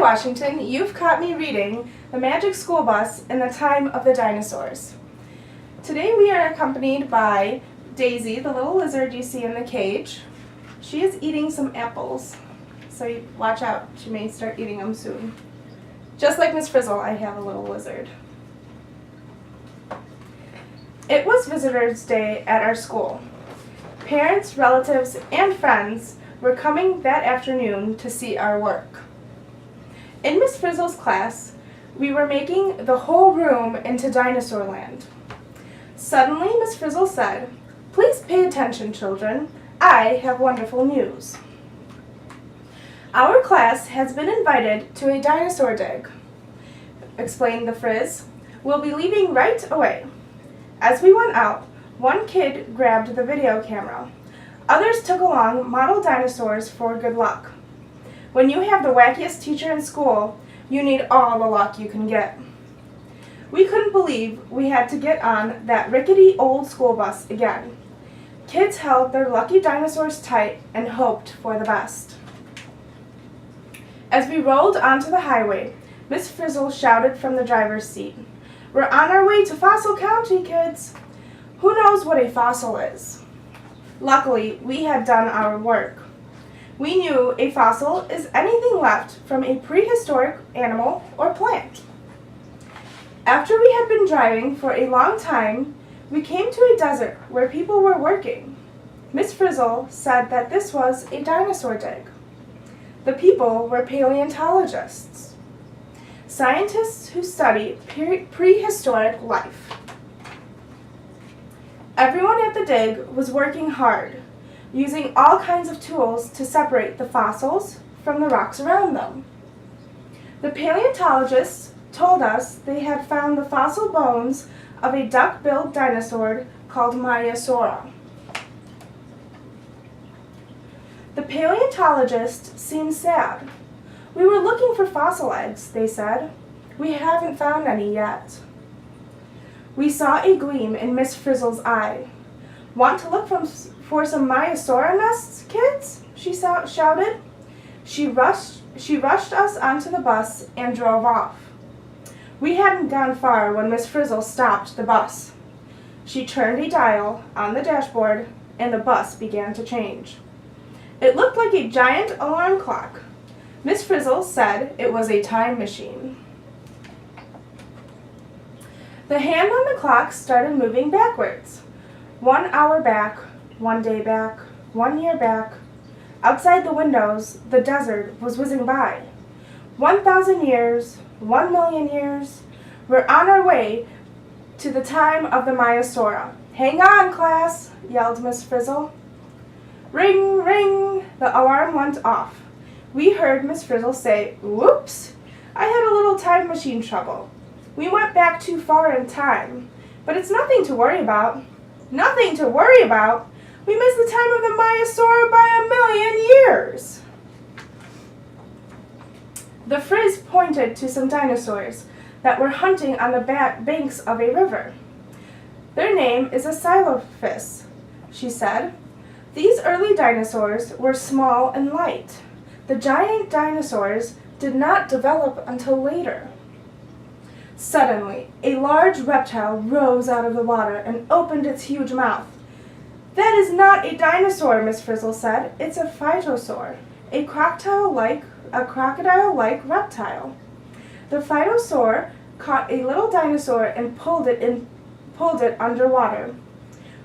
Washington, you've caught me reading The Magic School Bus in the Time of the Dinosaurs. Today we are accompanied by Daisy, the little lizard you see in the cage. She is eating some apples, so watch out, she may start eating them soon. Just like Miss Frizzle, I have a little lizard. It was Visitors' Day at our school. Parents, relatives, and friends were coming that afternoon to see our work. In Miss Frizzle's class, we were making the whole room into Dinosaur Land. Suddenly, Miss Frizzle said, "Please pay attention, children. I have wonderful news. Our class has been invited to a dinosaur dig," explained the Frizz. "We'll be leaving right away." As we went out, one kid grabbed the video camera. Others took along model dinosaurs for good luck. When you have the wackiest teacher in school, you need all the luck you can get. We couldn't believe we had to get on that rickety old school bus again. Kids held their lucky dinosaurs tight and hoped for the best. As we rolled onto the highway, Miss Frizzle shouted from the driver's seat, "We're on our way to Fossil County, kids." Who knows what a fossil is? Luckily, we had done our work. We knew a fossil is anything left from a prehistoric animal or plant. After we had been driving for a long time, we came to a desert where people were working. Miss Frizzle said that this was a dinosaur dig. The people were paleontologists, scientists who study prehistoric life. Everyone at the dig was working hard, using all kinds of tools to separate the fossils from the rocks around them. The paleontologists told us they had found the fossil bones of a duck-billed dinosaur called Maiasaura. The paleontologists seemed sad. "We were looking for fossil eggs," they said. "We haven't found any yet." We saw a gleam in Miss Frizzle's eye. "Want to look for some Maiasaura nests, kids?" she shouted. She rushed us onto the bus and drove off. We hadn't gone far when Miss Frizzle stopped the bus. She turned a dial on the dashboard and the bus began to change. It looked like a giant alarm clock. Miss Frizzle said it was a time machine. The hand on the clock started moving backwards. 1 hour back, 1 day back, 1 year back. Outside the windows, the desert was whizzing by. 1,000 years, 1,000,000 years. We're on our way to the time of the Maiasaura. "Hang on, class," yelled Miss Frizzle. Ring, ring, the alarm went off. We heard Miss Frizzle say, "Whoops, I had a little time machine trouble. We went back too far in time, but it's nothing to worry about." "Nothing to worry about? We missed the time of the Maiasaura by 1,000,000 years." The Frizz pointed to some dinosaurs that were hunting on the banks of a river. "Their name is a Silophus," she said. "These early dinosaurs were small and light. The giant dinosaurs did not develop until later." Suddenly, a large reptile rose out of the water and opened its huge mouth. "That is not a dinosaur," Miss Frizzle said. "It's a phytosaur, a crocodile-like reptile." The phytosaur caught a little dinosaur and pulled it underwater.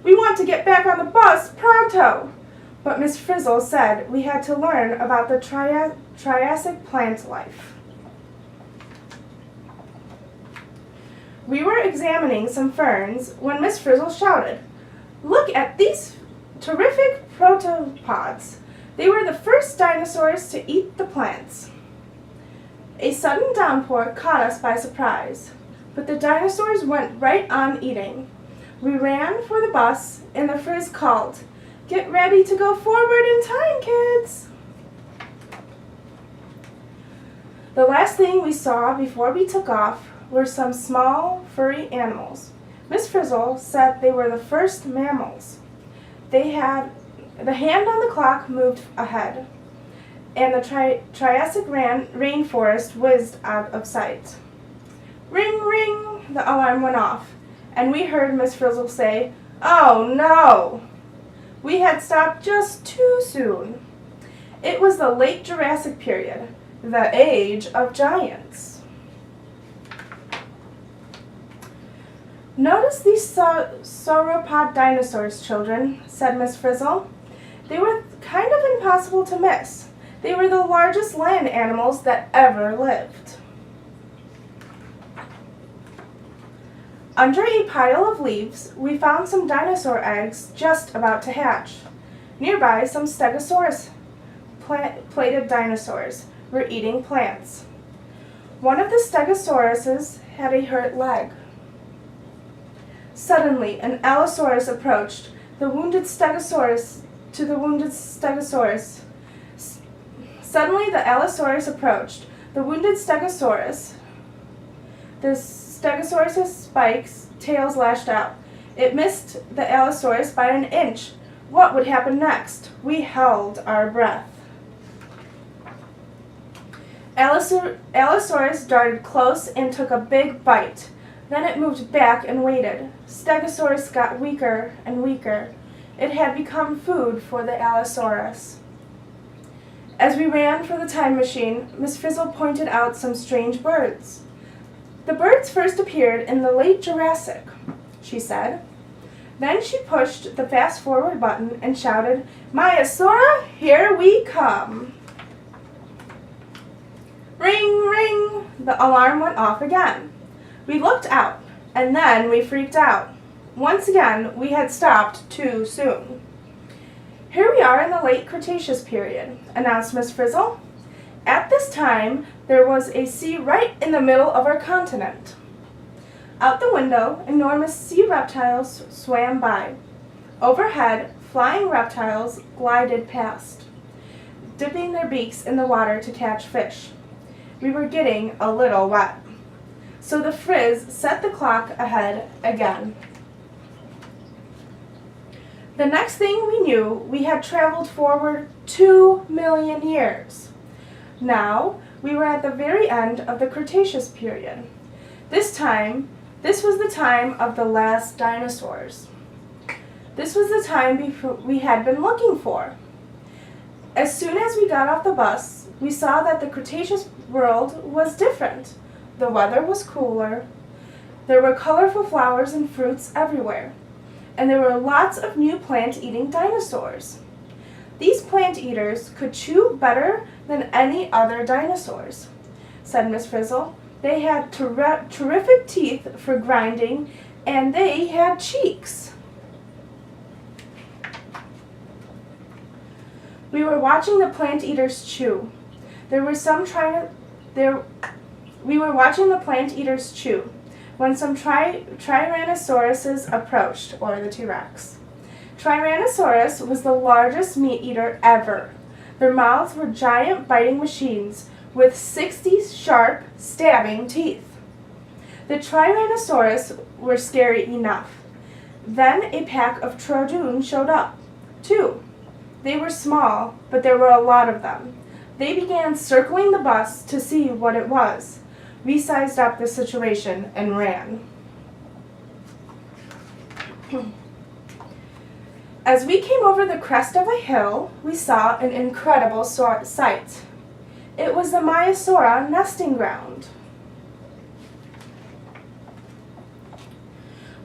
"We want to get back on the bus, pronto!" But Miss Frizzle said we had to learn about the Triassic plant life. We were examining some ferns when Miss Frizzle shouted, "Look at these terrific protopods. They were the first dinosaurs to eat the plants." A sudden downpour caught us by surprise, but the dinosaurs went right on eating. We ran for the bus, and the Frizz called, "Get ready to go forward in time, kids!" The last thing we saw before we took off were some small, furry animals. Miss Frizzle said they were the first mammals. The hand on the clock moved ahead. and the Triassic rainforest whizzed out of sight. Ring, ring, the alarm went off, and we heard Miss Frizzle say, "Oh no!" We had stopped just too soon. It was the late Jurassic period, the age of giants. "Notice these sauropod dinosaurs, children," said Miss Frizzle. "They were kind of impossible to miss. They were the largest land animals that ever lived." Under a pile of leaves, we found some dinosaur eggs just about to hatch. Nearby, some Stegosaurus plated dinosaurs were eating plants. One of the Stegosauruses had a hurt leg. Suddenly, an Allosaurus approached the wounded Stegosaurus. Suddenly, the Allosaurus approached the wounded Stegosaurus. The Stegosaurus's spikes, tails lashed out. It missed the Allosaurus by an inch. What would happen next? We held our breath. Allosaurus darted close and took a big bite. Then it moved back and waited. Stegosaurus got weaker and weaker. It had become food for the Allosaurus. As we ran for the time machine, Miss Frizzle pointed out some strange birds. "The birds first appeared in the late Jurassic," she said. Then she pushed the fast-forward button and shouted, "Maiasaura, here we come!" Ring, ring! The alarm went off again. We looked out, and then we freaked out. Once again, we had stopped too soon. "Here we are in the late Cretaceous period," announced Miss Frizzle. "At this time, there was a sea right in the middle of our continent." Out the window, enormous sea reptiles swam by. Overhead, flying reptiles glided past, dipping their beaks in the water to catch fish. We were getting a little wet. So the Frizz set the clock ahead again. The next thing we knew, we had traveled forward 2 million years. Now, we were at the very end of the Cretaceous period. This was the time of the last dinosaurs. This was the time we had been looking for. As soon as we got off the bus, we saw that the Cretaceous world was different. The weather was cooler. There were colorful flowers and fruits everywhere. And there were lots of new plant-eating dinosaurs. "These plant eaters could chew better than any other dinosaurs," said Miss Frizzle. "They had terrific teeth for grinding, and they had cheeks." We were watching the plant eaters chew. We were watching the plant eaters chew when some Tyrannosauruses approached, or the T-Rex. Tyrannosaurus was the largest meat eater ever. Their mouths were giant biting machines with 60 sharp, stabbing teeth. The Tyrannosaurus were scary enough. Then a pack of Troodon showed up, too. They were small, but there were a lot of them. They began circling the bus to see what it was. We sized up the situation and ran. As we came over the crest of a hill, we saw an incredible sight. It was the Maiasaura nesting ground.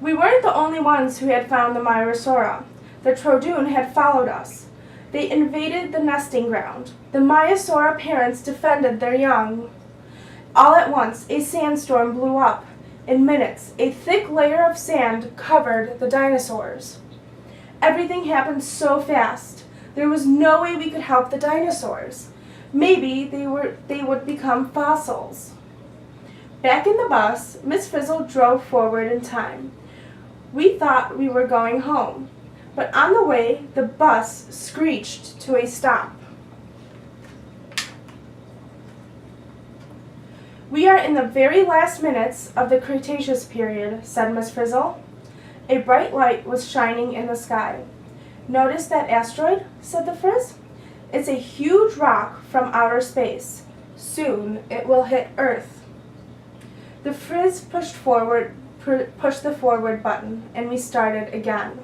We weren't the only ones who had found the Maiasaura. The Troodon had followed us. They invaded the nesting ground. The Maiasaura parents defended their young. All at once, a sandstorm blew up. In minutes, a thick layer of sand covered the dinosaurs. Everything happened so fast. There was no way we could help the dinosaurs. Maybe they would become fossils. Back in the bus, Miss Frizzle drove forward in time. We thought we were going home, but on the way, the bus screeched to a stop. "We are in the very last minutes of the Cretaceous period," said Miss Frizzle. A bright light was shining in the sky. "Notice that asteroid?" said the Frizz. is a huge rock from outer space. Soon it will hit Earth. The Frizz pushed the forward button, and we started again.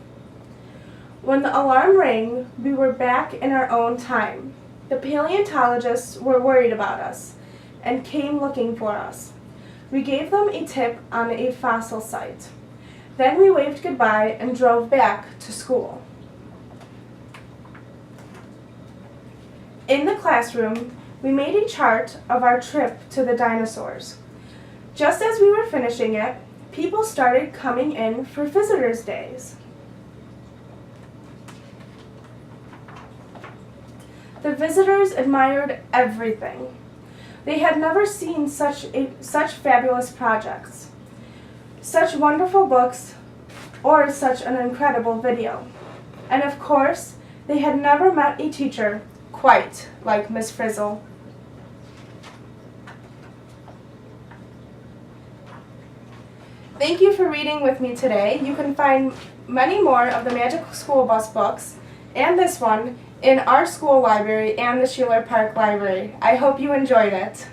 When the alarm rang, we were back in our own time. The paleontologists were worried about us and came looking for us. We gave them a tip on a fossil site. Then we waved goodbye and drove back to school. In the classroom, we made a chart of our trip to the dinosaurs. Just as we were finishing it, people started coming in for visitors' days. The visitors admired everything. They had never seen such fabulous projects, such wonderful books, or such an incredible video. And of course, they had never met a teacher quite like Miss Frizzle. Thank you for reading with me today. You can find many more of the Magic School Bus books and this one in our school library and the Sheeler Park Library. I hope you enjoyed it.